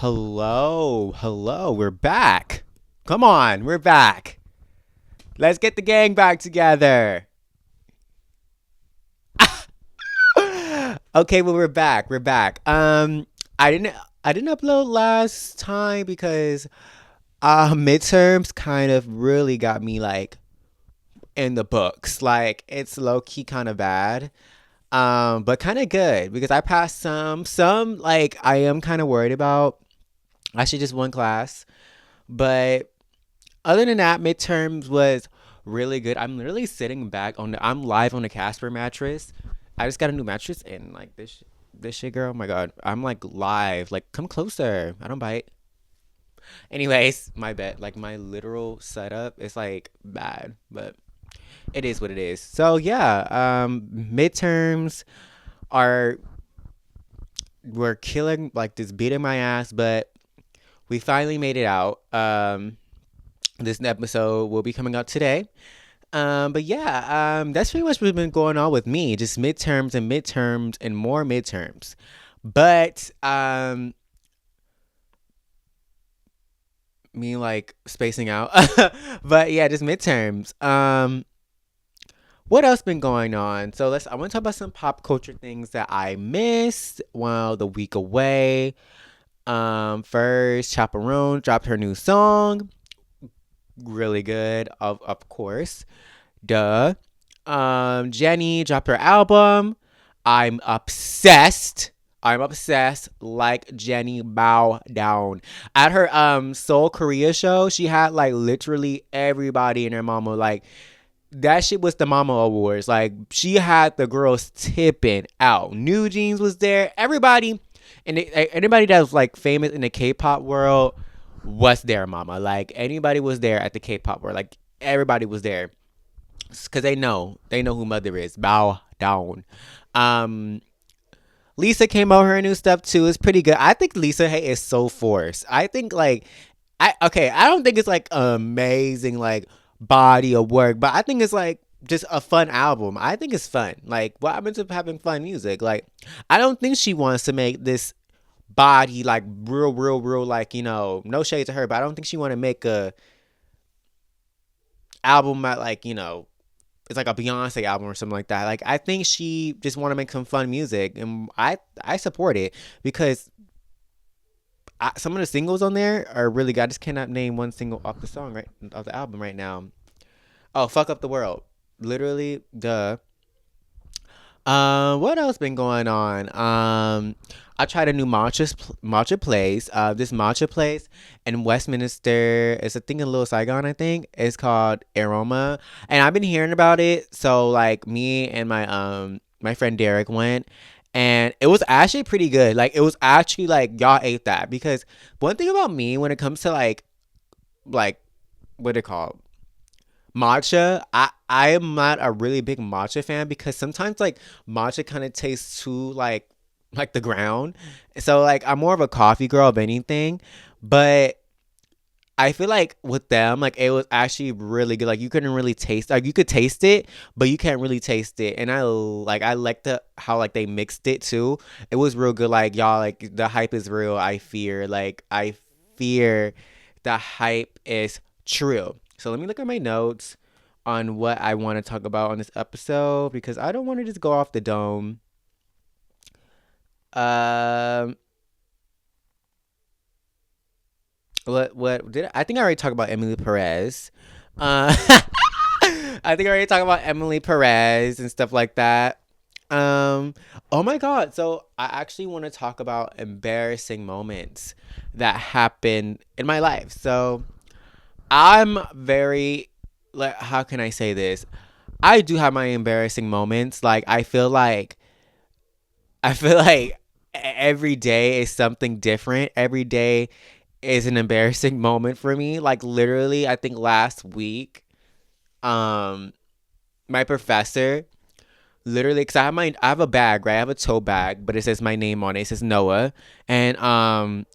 Hello, we're back. Come on, we're back. Let's get the gang back together. Okay, well we're back. I didn't I didn't upload last time because midterms kind of really got me like in the books. Like it's low key kind of bad. But kind of good because I passed some like I am kind of worried about. I should just one class, but other than that, midterms was really good. I'm literally sitting back I'm live on the Casper mattress. I just got a new mattress and like this shit, girl. Oh my god, I'm like live. Like, come closer. I don't bite. Anyways, my bed, like my literal setup is like bad, but it is what it is. So yeah, midterms are we're killing like just beating my ass, but we finally made it out. This episode will be coming out today. But yeah, that's pretty much what's been going on with me. Just midterms and more midterms. But me like spacing out. But yeah, just midterms. What else been going on? So I want to talk about some pop culture things that I missed while the week away. First, Chaperone dropped her new song. Really good, of course. Duh. Jenny dropped her album. I'm obsessed. I'm obsessed like Jenny Bow Down. At her Seoul Korea show, she had like literally everybody in her mama. Like that shit was the Mama Awards. Like she had the girls tipping out. New Jeans was there. Everybody and anybody that was like famous in the K-pop world was there, mama. Like anybody was there at the K-pop world. Like everybody was there because they know who Mother is. Bow down. Um, Lisa came out with her new stuff too. It's pretty good. I think Lisa Hay is so forced. I think like I don't think it's like amazing like body of work, but I think it's like just a fun album. I think it's fun. Like what happens to having fun music? Like I don't think she wants to make this body like real like no shade to her, but I don't think she want to make a album at like it's like a Beyonce album or something like that. Like I think she just want to make some fun music, and I support it because some of the singles on there are really good. I just cannot name one single off the song right of the album right now. Oh, fuck up the world, literally, duh. What else been going on? I tried a new matcha place. This matcha place in Westminster. It's a thing in Little Saigon, I think. It's called Aroma, and I've been hearing about it. So like me and my friend Derek went, and it was actually pretty good. Like it was actually like y'all ate that because one thing about me when it comes to like what it called matcha, I am not a really big matcha fan because sometimes like matcha kind of tastes too like the ground. So like I'm more of a coffee girl of anything, but I feel like with them like it was actually really good. Like you couldn't really taste, like you could taste it, but you can't really taste it. And I like the how like they mixed it too. It was real good. Like y'all, like the hype is real. I fear the hype is true. So let me look at my notes on what I want to talk about on this episode because I don't want to just go off the dome. Um, what did I think I already talked about Emily Perez. Uh, I think I already talked about Emily Perez and stuff like that. Um, oh my God. So I actually want to talk about embarrassing moments that happened in my life. So I'm very like how can I say this? I do have my embarrassing moments. Like I feel like every day is something different. Every day is an embarrassing moment for me. Like literally, I think last week, um, my professor literally because I have a bag, right? I have a tote bag, but it says my name on it. It says Noah, and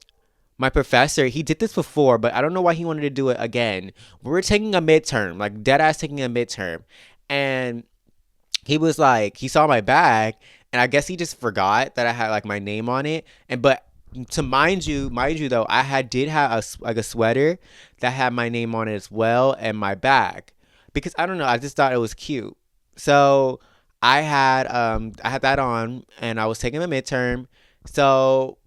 my professor, he did this before, but I don't know why he wanted to do it again. We were taking a midterm, like dead ass taking a midterm, and he was like, he saw my bag, and I guess he just forgot that I had like my name on it, and but to mind you though, did have like a sweater that had my name on it as well and my bag because I don't know, I just thought it was cute. So I had that on and I was taking a midterm. So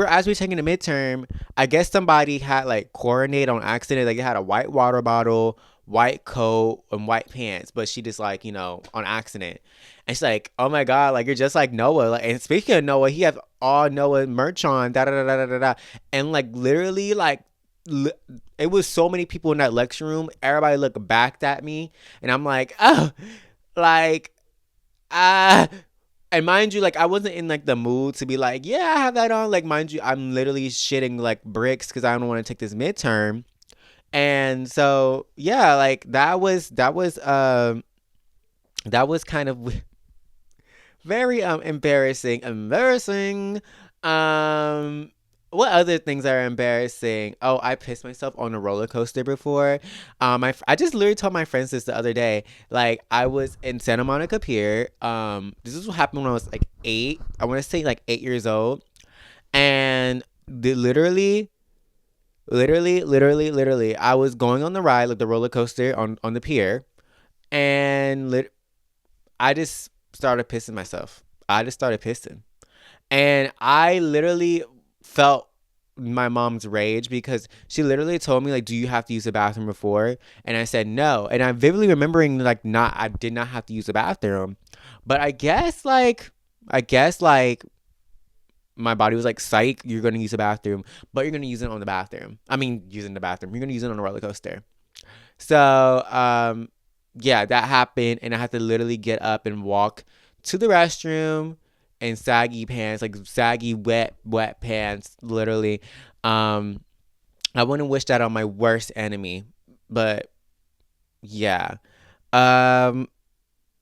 as we were taking the midterm, I guess somebody had like coordinated on accident. Like they had a white water bottle, white coat, and white pants, but she just like, on accident. And she's like, "Oh my god, like you're just like Noah." Like, and speaking of Noah, he has all Noah merch on, da da da da da da. And like literally, like li- it was so many people in that lecture room. Everybody looked back at me, and I'm like, oh, like ah. And mind you, like I wasn't in like the mood to be like, yeah, I have that on. Like mind you, I'm literally shitting like bricks because I don't want to take this midterm. And so yeah, like that was kind of very embarrassing. Um what other things are embarrassing? Oh, I pissed myself on a roller coaster before. I just literally told my friends this the other day. Like I was in Santa Monica Pier. This is what happened when I was like 8. I want to say like 8 years old. And literally, I was going on the ride, like the roller coaster on the pier, and I just started pissing myself. I just started pissing. And I literally felt my mom's rage because she literally told me like, "Do you have to use the bathroom before?" And I said no. And I'm vividly remembering like not I did not have to use the bathroom. But I guess like my body was like, "Psych, you're going to use the bathroom, but you're going to use it on the bathroom." I mean, using the bathroom. You're going to use it on the roller coaster. So, yeah, that happened, and I had to literally get up and walk to the restroom in saggy pants, like saggy, wet pants, literally. Um, I wouldn't wish that on my worst enemy, but yeah. Um,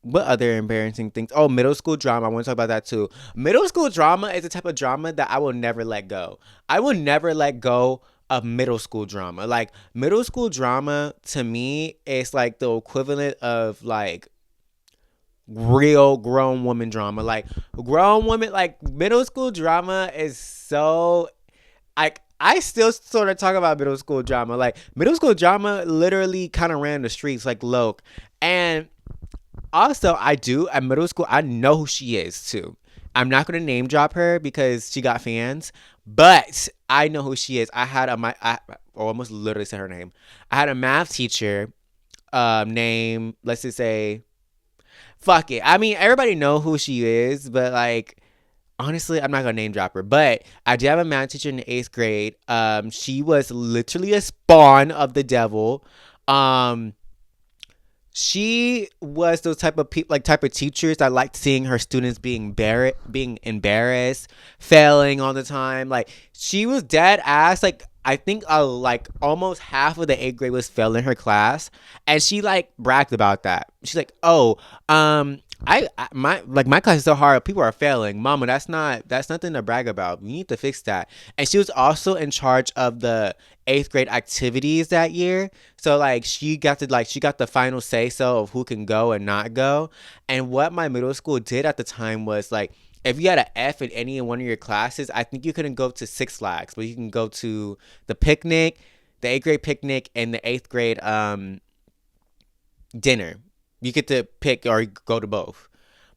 what other embarrassing things? Oh, middle school drama. I want to talk about that too. Middle school drama is the type of drama that I will never let go. I will never let go of middle school drama. Like middle school drama to me is like the equivalent of like real grown woman drama. Like grown woman, like middle school drama is so like I still sort of talk about middle school drama. Like middle school drama literally kind of ran the streets like Loke. And also, I do at middle school. I know who she is too. I'm not gonna name drop her because she got fans, but I know who she is. I almost literally said her name. I had a math teacher, name. Let's just say, fuck it. I mean, everybody know who she is, but like, honestly, I'm not gonna name drop her. But I did have a math teacher in the 8th grade. She was literally a spawn of the devil. Um, she was those type of people, like type of teachers that liked seeing her students being embarrassed, failing all the time. Like she was dead ass. Like I think like almost half of the 8th grade was failing her class, and she like bragged about that. She's like, "Oh, my class is so hard. People are failing. Mama, that's nothing to brag about. We need to fix that." And she was also in charge of the 8th grade activities that year. So like she got the final say so of who can go and not go. And what my middle school did at the time was like if you had an F in any one of your classes, I think you couldn't go to Six Flags, but you can go to the picnic, the 8th grade picnic, and the 8th grade dinner. You get to pick or go to both,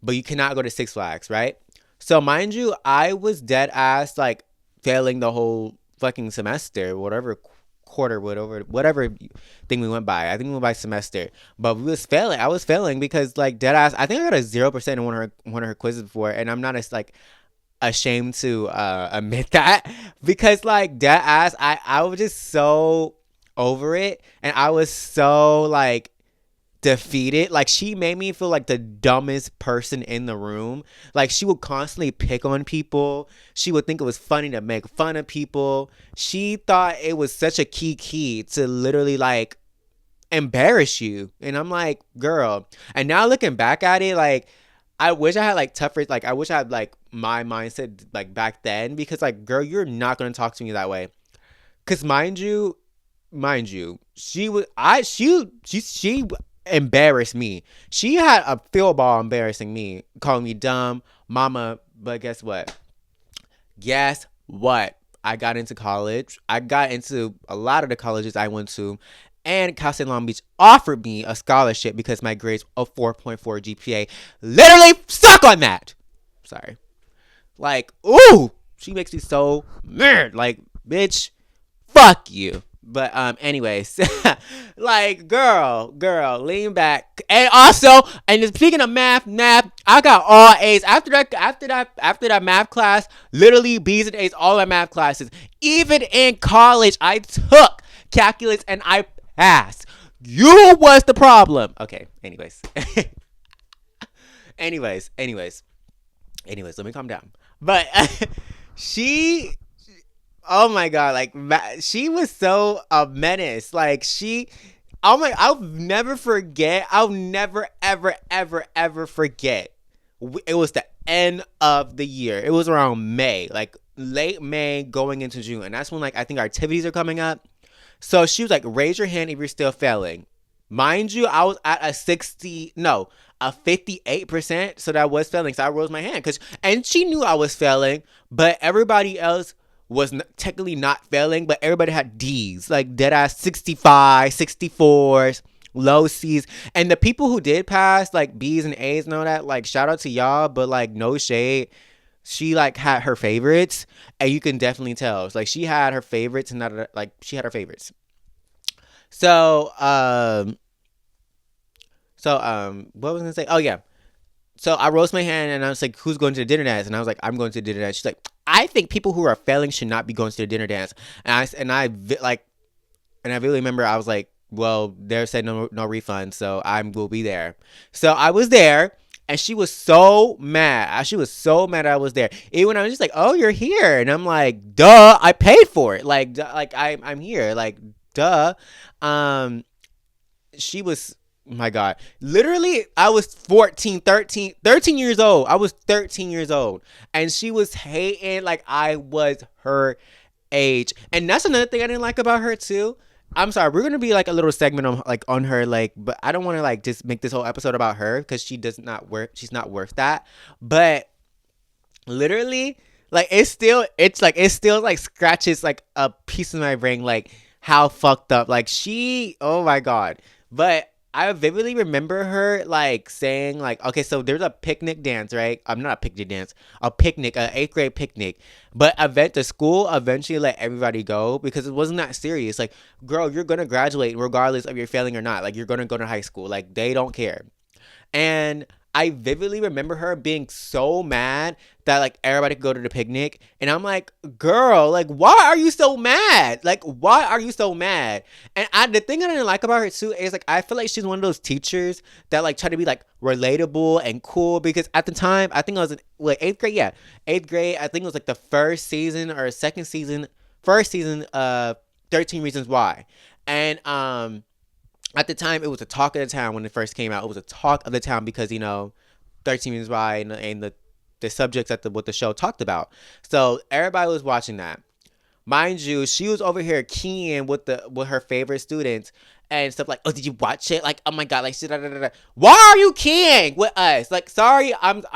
but you cannot go to Six Flags, right? So mind you, I was dead ass like failing the whole fucking semester, whatever quarter, whatever thing we went by. I think we went by semester, but we was failing. I was failing because like dead ass. I think I got a 0% in one of her quizzes before, and I'm not as like ashamed to admit that because like dead ass. I was just so over it, and I was so like defeated. Like she made me feel like the dumbest person in the room. Like she would constantly pick on people. She would think it was funny to make fun of people. She thought it was such a key to literally like embarrass you. And I'm like, girl. And now looking back at it, like I wish I had like tougher, like I wish I had like my mindset like back then because like girl, you're not gonna talk to me that way. Cause mind you, she embarrassed me. She had a field ball embarrassing me, calling me dumb, mama. But guess what? Guess what? I got into college. I got into a lot of the colleges I went to. And Cal State Long Beach offered me a scholarship because my grades of 4.4 GPA literally suck on that. Sorry. Like, ooh, she makes me so mad. Like, bitch, fuck you. But anyways, like girl, lean back. And also, and speaking of math, I got all A's after that math class. Literally B's and A's all my math classes. Even in college, I took calculus and I passed. You was the problem. Okay. Anyways, anyways, let me calm down. But she oh my god, like she was so a menace. Like she, oh my, I'll never forget. I'll never ever ever ever forget. It was the end of the year. It was around May, like late May, going into June, and that's when like I think our activities are coming up. So she was like, "Raise your hand if you're still failing." Mind you, I was at a 60, no, a 58%. So that was failing. So I rose my hand and she knew I was failing, but everybody else was technically not failing, but everybody had D's, like dead ass 65, 64s, low C's. And the people who did pass, like B's and A's and all that, like shout out to y'all, but like no shade. She like had her favorites, and you can definitely tell. It's like she had her favorites, and not like she had her favorites. So, what was I gonna say? Oh yeah. So I rose my hand and I was like, "Who's going to the dinner dance?" And I was like, "I'm going to the dinner dance." She's like, "I think people who are failing should not be going to the dinner dance." And I really remember I was like, "Well, they said no refund, so I will be there." So I was there. And she was so mad. She was so mad I was there. Even when I was just like, "Oh, you're here," and I'm like, "Duh, I paid for it. Like, I'm here. Like, duh." Um, she was, my god, literally I was 13 years old. I was 13 years old, and she was hating like I was her age. And that's another thing I didn't like about her too. I'm sorry, we're gonna be like a little segment on her, like, but I don't want to like just make this whole episode about her because she's not worth that. But literally, like, it still like scratches like a piece of my brain, like how fucked up, like she, oh my god. But I vividly remember her like saying like, okay, so there's a picnic dance, right? I'm not a picnic dance, a picnic, a eighth grade picnic. But the school eventually let everybody go because it wasn't that serious. Like, girl, you're gonna graduate regardless of you're failing or not. Like, you're gonna go to high school. Like, they don't care. And I vividly remember her being so mad that like everybody could go to the picnic. And I'm like, girl, like, why are you so mad? Like, why are you so mad? And the thing I didn't like about her too is like, I feel like she's one of those teachers that like try to be like relatable and cool. Because at the time, I think I was in like eighth grade. Yeah, eighth grade. I think it was like the first season or second season, first season of 13 Reasons Why. And at the time, it was a talk of the town when it first came out. It was a talk of the town because, 13 Reasons Why and the subjects that what the show talked about. So everybody was watching that. Mind you, she was over here keying with her favorite students and stuff like, "Oh, did you watch it? Like, oh my god, like, da, da, da, da. Why are you keying with us? Like, sorry,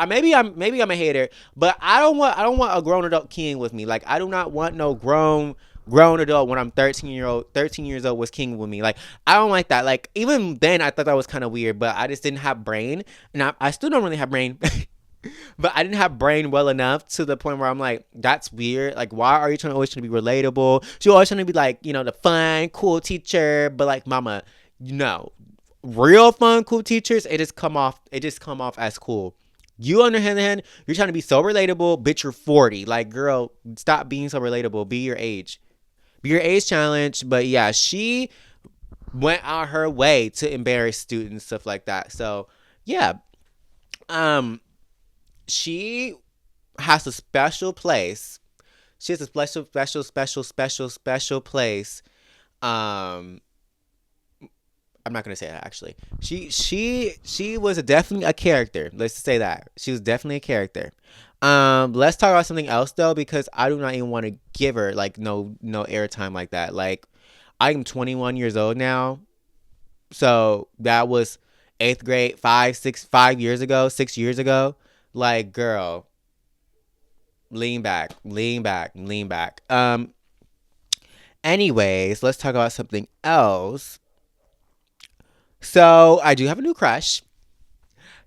maybe I'm a hater, but I don't want a grown adult keying with me. Like, I do not want no grown adult when I'm 13 years old was king with me. Like, I don't like that. Like, even then I thought that was kind of weird, but I just didn't have brain. And I still don't really have brain. But I didn't have brain well enough to the point where I'm like, that's weird. Like, why are you always trying to be relatable? She always trying to be like, the fun, cool teacher. But like, mama, real fun, cool teachers, it just come off as cool. You on the other hand, you're trying to be so relatable, bitch, you're 40. Like, girl, stop being so relatable. Be your age. Be your age challenge. But yeah, she went out her way to embarrass students, stuff like that. So yeah. Um she has a special place. She has a special place. Um, I'm not gonna say that actually. She was definitely a character. Let's just say that she was definitely a character. Let's talk about something else though, because I do not even want to give her like no airtime like that. Like, I'm 21 years old now, so that was eighth grade, 5 years ago, 6 years ago. Like, girl, Lean back, lean back, lean back. Anyways, let's talk about something else. So I do have a new crush.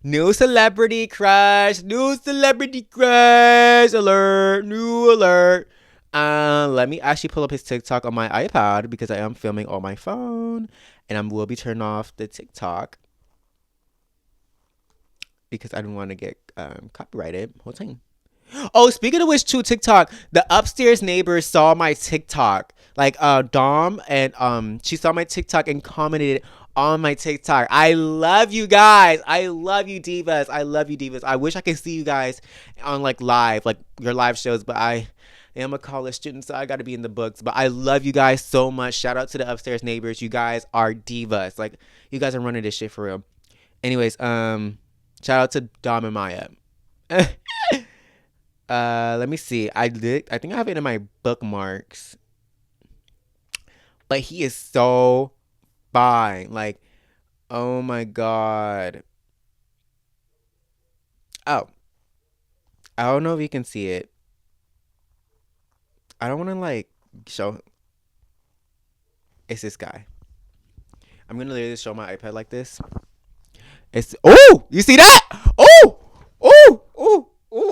New celebrity crush. New celebrity crush alert. New alert. Let me actually pull up his TikTok on my iPad because I am filming on my phone, and I will be turning off the TikTok because I don't want to get copyrighted. Whole thing. Oh, speaking of which, too, TikTok. The upstairs neighbor saw my TikTok, like Dom, and she saw my TikTok and commented on my TikTok. I love you guys. I love you divas. I love you divas. I wish I could see you guys on like live, like your live shows, but I am a college student, so I got to be in the books. But I love you guys so much. Shout out to the upstairs neighbors. You guys are divas. Like you guys are running this shit for real. Anyways, shout out to Dom and Maya. Let me see. I think I have it in my bookmarks. But he is so fine. Like, oh my god. Oh, I don't know if you can see it. I don't want to like show. It's this guy. I'm gonna literally show my iPad like this. It's you see that? Oh.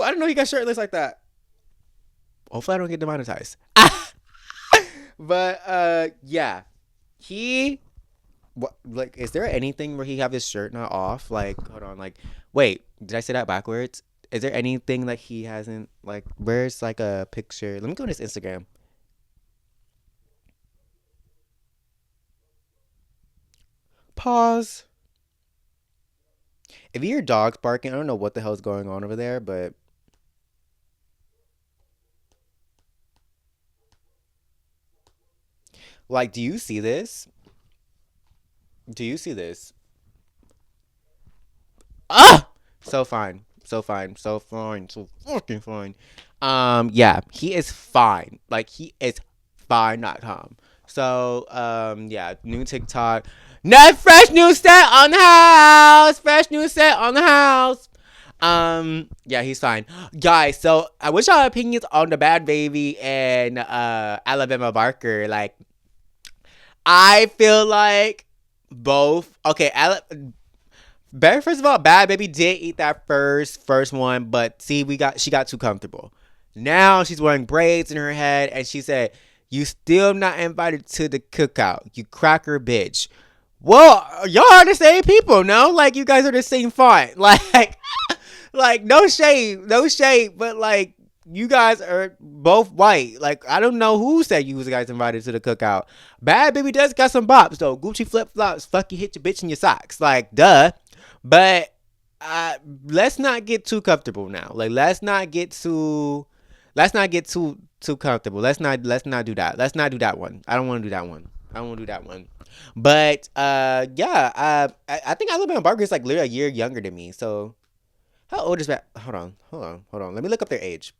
I didn't know he got shirtless like that. Hopefully, I don't get demonetized. But yeah, he what like is there anything where he have his shirt not off? Like, hold on, like wait, did I say that backwards? Is there anything that he hasn't like where's like a picture? Let me go to his Instagram. Pause. If you hear dogs barking, I don't know what the hell's going on over there, but like do you see this? Do you see this? Ah, so fine, so fine, so fine, so fucking fine. Yeah, he is fine. Like he is fine.com. So yeah, new TikTok. Not fresh new set on the house. Fresh new set on the house. Yeah, he's fine. Guys, so I wish y'all opinions on the Bad Baby and Alabama Barker. Like, I feel like both. Okay, first of all, Bad Baby did eat that first one, but see, she got too comfortable. Now she's wearing braids in her head, and she said, "You still not invited to the cookout, you cracker bitch." Well, y'all are the same people, no? Like you guys are the same font. Like no shade, no shade, but like you guys are both white. Like I don't know who said you was guys invited to the cookout. Bad Baby does got some bops though. Gucci flip flops, fuck you, hit your bitch in your socks. Like duh. But let's not get too comfortable now. Like let's not get too comfortable. Let's not do that. Let's not do that one. I don't want to do that one. I don't want to do that one. But yeah, I think Alabama Barker is like literally a year younger than me. So how old is that? Hold on. Let me look up their age.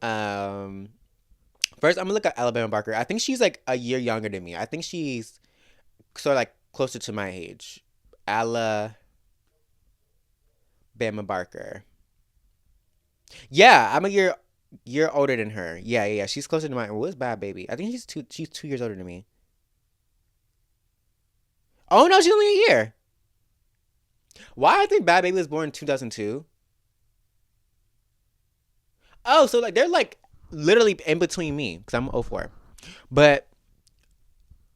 Um, First I'm gonna look at Alabama Barker. I think she's like a year younger than me. I think she's sort of like closer to my age. Alabama Barker. Yeah, I'm a year older than her. Yeah. She's closer to my. What's Bad Baby? I think she's 2 years older than me. Oh no, she's only a year. Why I think Bad Baby was born in 2002. Oh, so like they're like literally in between me because I'm 04. But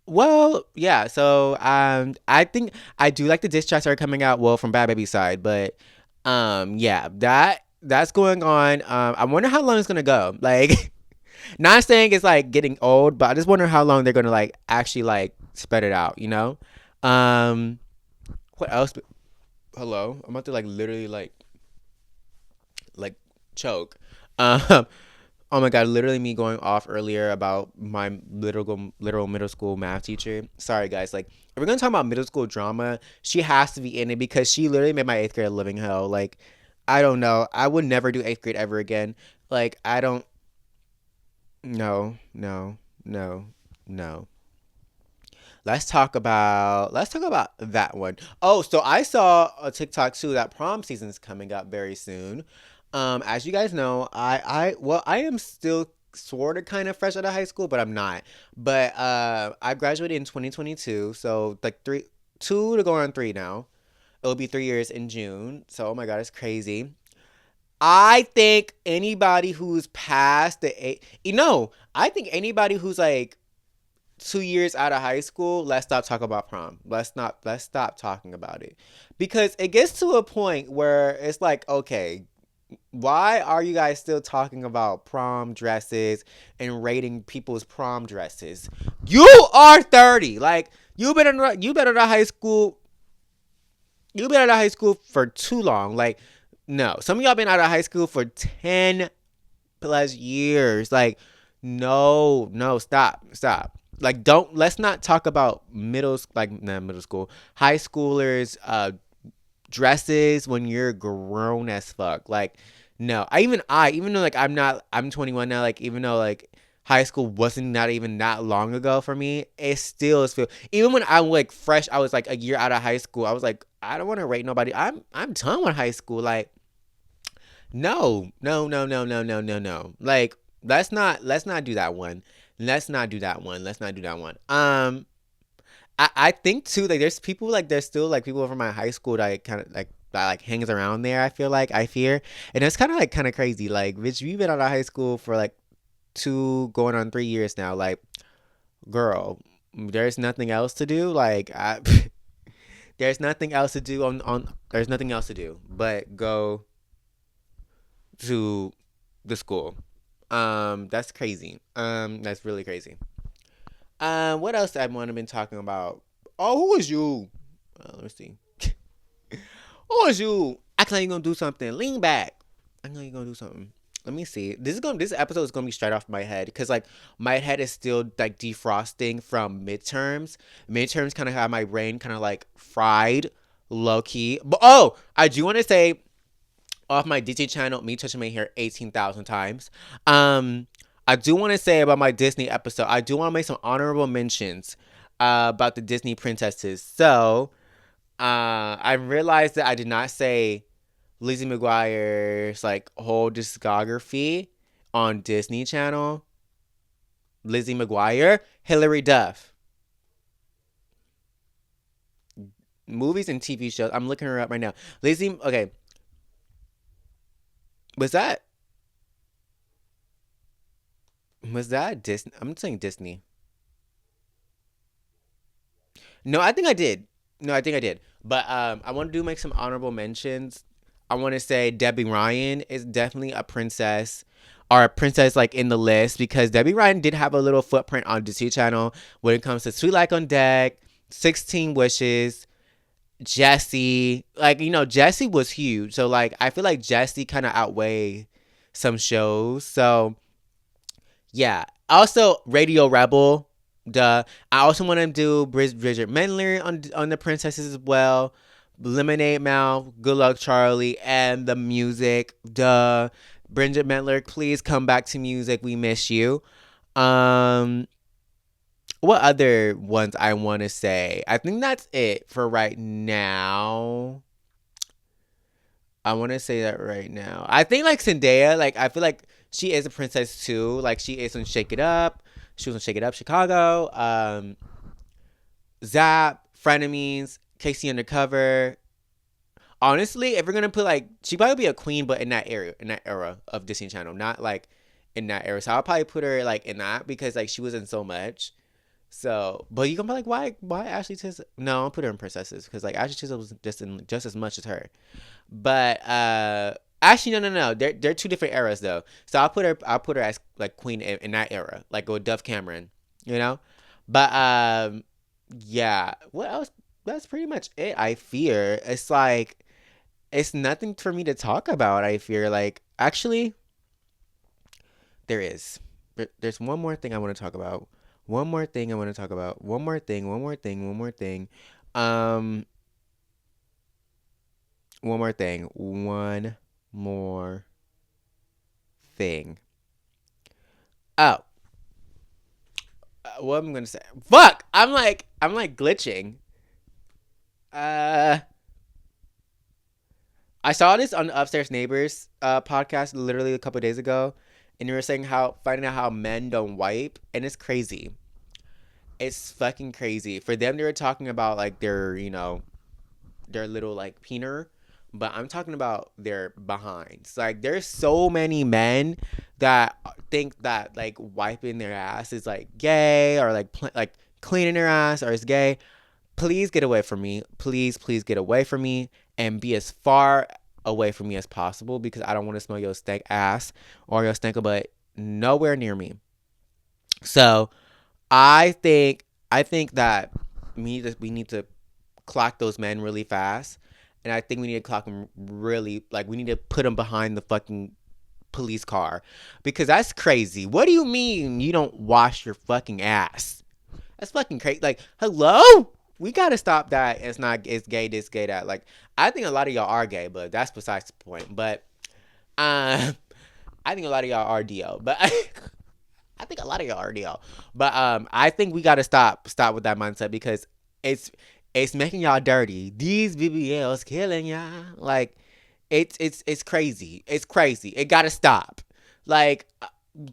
well, yeah. So I think I do like the diss tracks that are coming out. Well, from Bad Baby's side, but yeah, that's going on. I wonder how long it's gonna go. Like, not saying it's like getting old, but I just wonder how long they're gonna like actually like spread it out. You know. Um, what else? Hello, I'm about to like literally like choke. Um, oh my god, literally me going off earlier about my literal middle school math teacher. Sorry guys, like if we're gonna talk about middle school drama, she has to be in it because she literally made my eighth grade a living hell. Like, I don't know. I would never do eighth grade ever again. Like, I don't no, no. Let's talk about that one. Oh, so I saw a TikTok too that prom season is coming up very soon. As you guys know, I am still sort of kind of fresh out of high school, but I'm not. But I graduated in 2022, so like two to go on three now. It'll be 3 years in June. So oh my god, it's crazy. I think anybody who's past the eight, I think anybody who's like 2 years out of high school, let's stop talking about prom. Let's stop talking about it. Because it gets to a point where it's like, okay, why are you guys still talking about prom dresses and rating people's prom dresses? You are 30. Like you've been in a high school you've been out of high school for too long. Like, no. Some of y'all been out of high school for 10 plus years. Like, no, no, stop, stop. Like, let's not talk about like, not middle school, high schoolers, dresses when you're grown as fuck. Like, no, even though like I'm 21 now. Like, even though like high school wasn't not even that long ago for me, it still is feel. Even when I'm like fresh, I was like a year out of high school. I was like, I don't want to rate nobody. I'm done with high school. Like, no, no, no, no, no, no, no, no. Like, let's not do that one. Let's not do that one. Let's not do that one. I think too, like there's still like people from my high school that kind of like that like hangs around there. I fear, and it's kind of crazy. Like, bitch, we've been out of high school for like 2 going on 3 years now. Like, girl, there's nothing else to do. Like, there's nothing else to do on. There's nothing else to do but go to the school. That's crazy. That's really crazy. What else I want to been talking about? Oh, who was you? Let me see. Who was you? Acting like you gonna do something. Lean back. I know you're gonna do something. Let me see. This episode is gonna be straight off my head because like my head is still like defrosting from midterms. Midterms kind of have my brain kind of like fried, low key. But oh, I do want to say off my Disney channel, me touching my hair 18,000 times. Um, I do want to say about my Disney episode. I do want to make some honorable mentions about the Disney princesses. So, I realized that I did not say Lizzie McGuire's like whole discography on Disney Channel. Lizzie McGuire, Hilary Duff, movies and TV shows. I'm looking her up right now. Lizzie. Okay, was that Disney? I'm saying Disney. No, I think I did. No, I think I did. But I want to do make some honorable mentions. I want to say Debbie Ryan is definitely a princess or a princess like in the list because Debbie Ryan did have a little footprint on Disney Channel when it comes to Sweet Like on Deck, 16 Wishes, Jessie. Like, Jessie was huge. So like I feel like Jessie kind of outweigh some shows. So yeah. Also, Radio Rebel. Duh. I also want to do Bridget Mendler on the princesses as well. Lemonade Mouth, Good Luck Charlie, and the music. Duh. Bridget Mendler, please come back to music. We miss you. Um, what other ones I want to say? I think that's it for right now. I want to say that right now. I think like Zendaya, like I feel like she is a princess too. Like she is on Shake It Up. She was on Shake It Up Chicago. Zap, Frenemies, Casey Undercover. Honestly, if we're gonna put like, she probably be a queen, but in that era of Disney Channel, not like in that era. So I'll probably put her like in that because like she was in so much. So, but you can be like, why Ashley Tisdale? No, I'll put her in princesses because like Ashley Tisdale was just as much as her. But actually no. They're two different eras though. So I'll put her as like queen in that era, like with Dove Cameron, you know? But yeah. What else? That's pretty much it, I fear. It's like it's nothing for me to talk about, I fear. Like actually there is. There's one more thing I want to talk about. One more thing I want to talk about. One more thing. Um one more thing. One more thing. Oh, what I'm gonna say? Fuck! I'm like glitching. Uh, I saw this on the Upstairs Neighbors podcast literally a couple of days ago, and they were saying how finding out how men don't wipe, and it's crazy. It's fucking crazy. For them, they were talking about like their little like peener, but I'm talking about their behinds. Like there's so many men that think that like wiping their ass is like gay or like like cleaning their ass or is gay. Please get away from me. Please get away from me and be as far away from me as possible because I don't want to smell your stank ass or your stank butt nowhere near me. So I think that we need to clock those men really fast, and I think we need to clock them really like we need to put them behind the fucking police car because that's crazy. What do you mean you don't wash your fucking ass? That's fucking crazy. Like, hello? We gotta stop that. It's not. It's gay. This, gay, that. Like, I think a lot of y'all are gay, but that's besides the point. But, I think a lot of y'all are DL. But I think a lot of y'all are DL. But I think we gotta stop with that mindset because it's it's making y'all dirty. These BBLs killing y'all. Like, it's crazy. It's crazy. It gotta stop. Like,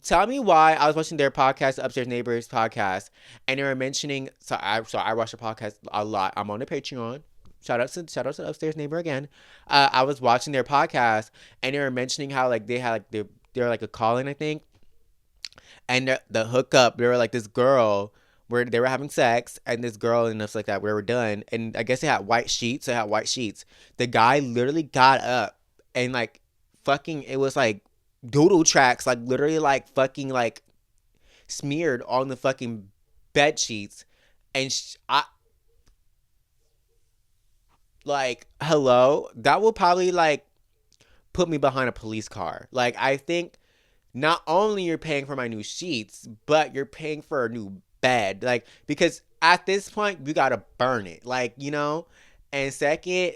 tell me why I was watching their podcast, the Upstairs Neighbors podcast, and they were mentioning. So I watch the podcast a lot. I'm on the Patreon. Shout out to Upstairs Neighbor again. I was watching their podcast, and they were mentioning how like they had like they're like a calling, I think, and the hookup. They were like this girl where they were having sex, and this girl and stuff like that. We were done, and I guess they had white sheets. They had white sheets. The guy literally got up and like fucking. It was like doodle tracks, like literally like fucking like smeared on the fucking bed sheets, and I like hello. That will probably like put me behind a police car. Like I think not only you're paying for my new sheets, but you're paying for a new bed. Like because at this point you gotta burn it. Like and second.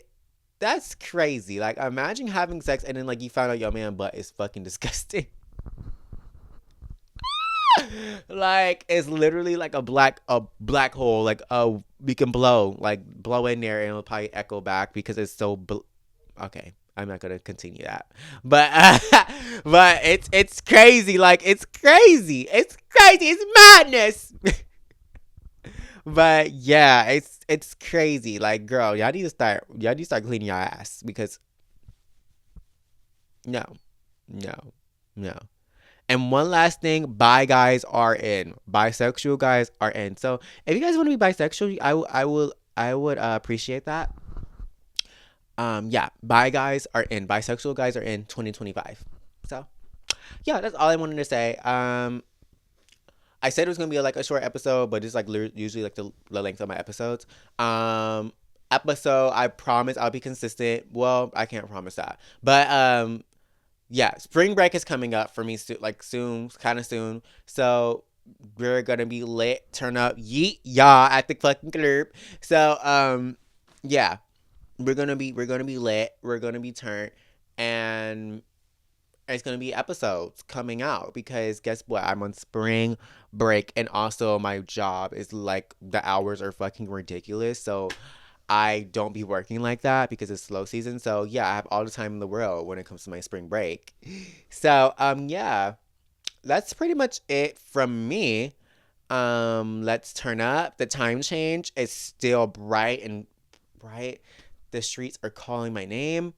That's crazy. Like, imagine having sex and then, like, you found out your man butt is fucking disgusting. Like, it's literally like a black hole. Like, we can blow in there and it'll probably echo back because it's so. Okay, I'm not gonna continue that. But, but it's crazy. Like, it's crazy. It's crazy. It's madness. But yeah, it's crazy. Like, girl, y'all need to start cleaning your ass because no, no, no. And one last thing, bi guys are in. Bisexual guys are in. So if you guys want to be bisexual, I would appreciate that. Yeah, bi guys are in. Bisexual guys are in 2025. So yeah, that's all I wanted to say. I said it was gonna be like a short episode, but it's like usually like the length of my episodes. Episode, I promise I'll be consistent. Well, I can't promise that, but yeah, spring break is coming up for me soon, kind of soon. So we're gonna be lit, turn up, yeet, y'all at the fucking club. So yeah, we're gonna be lit, we're gonna be turned, and it's gonna be episodes coming out because guess what? I'm on spring break, and also my job is like the hours are fucking ridiculous. So I don't be working like that because it's slow season. So yeah, I have all the time in the world when it comes to my spring break. So yeah, that's pretty much it from me. Let's turn up. The time change is still bright and bright. The streets are calling my name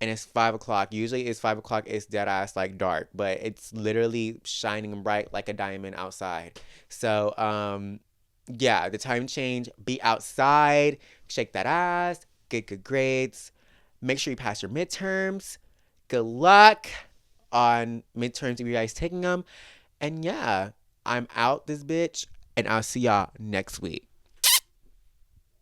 and it's 5 o'clock. Usually it's 5 o'clock, it's dead ass like dark, but it's literally shining bright like a diamond outside. So yeah, the time change, be outside, shake that ass, get good grades, make sure you pass your midterms. Good luck on midterms if you guys taking them. And yeah, I'm out this bitch, and I'll see y'all next week.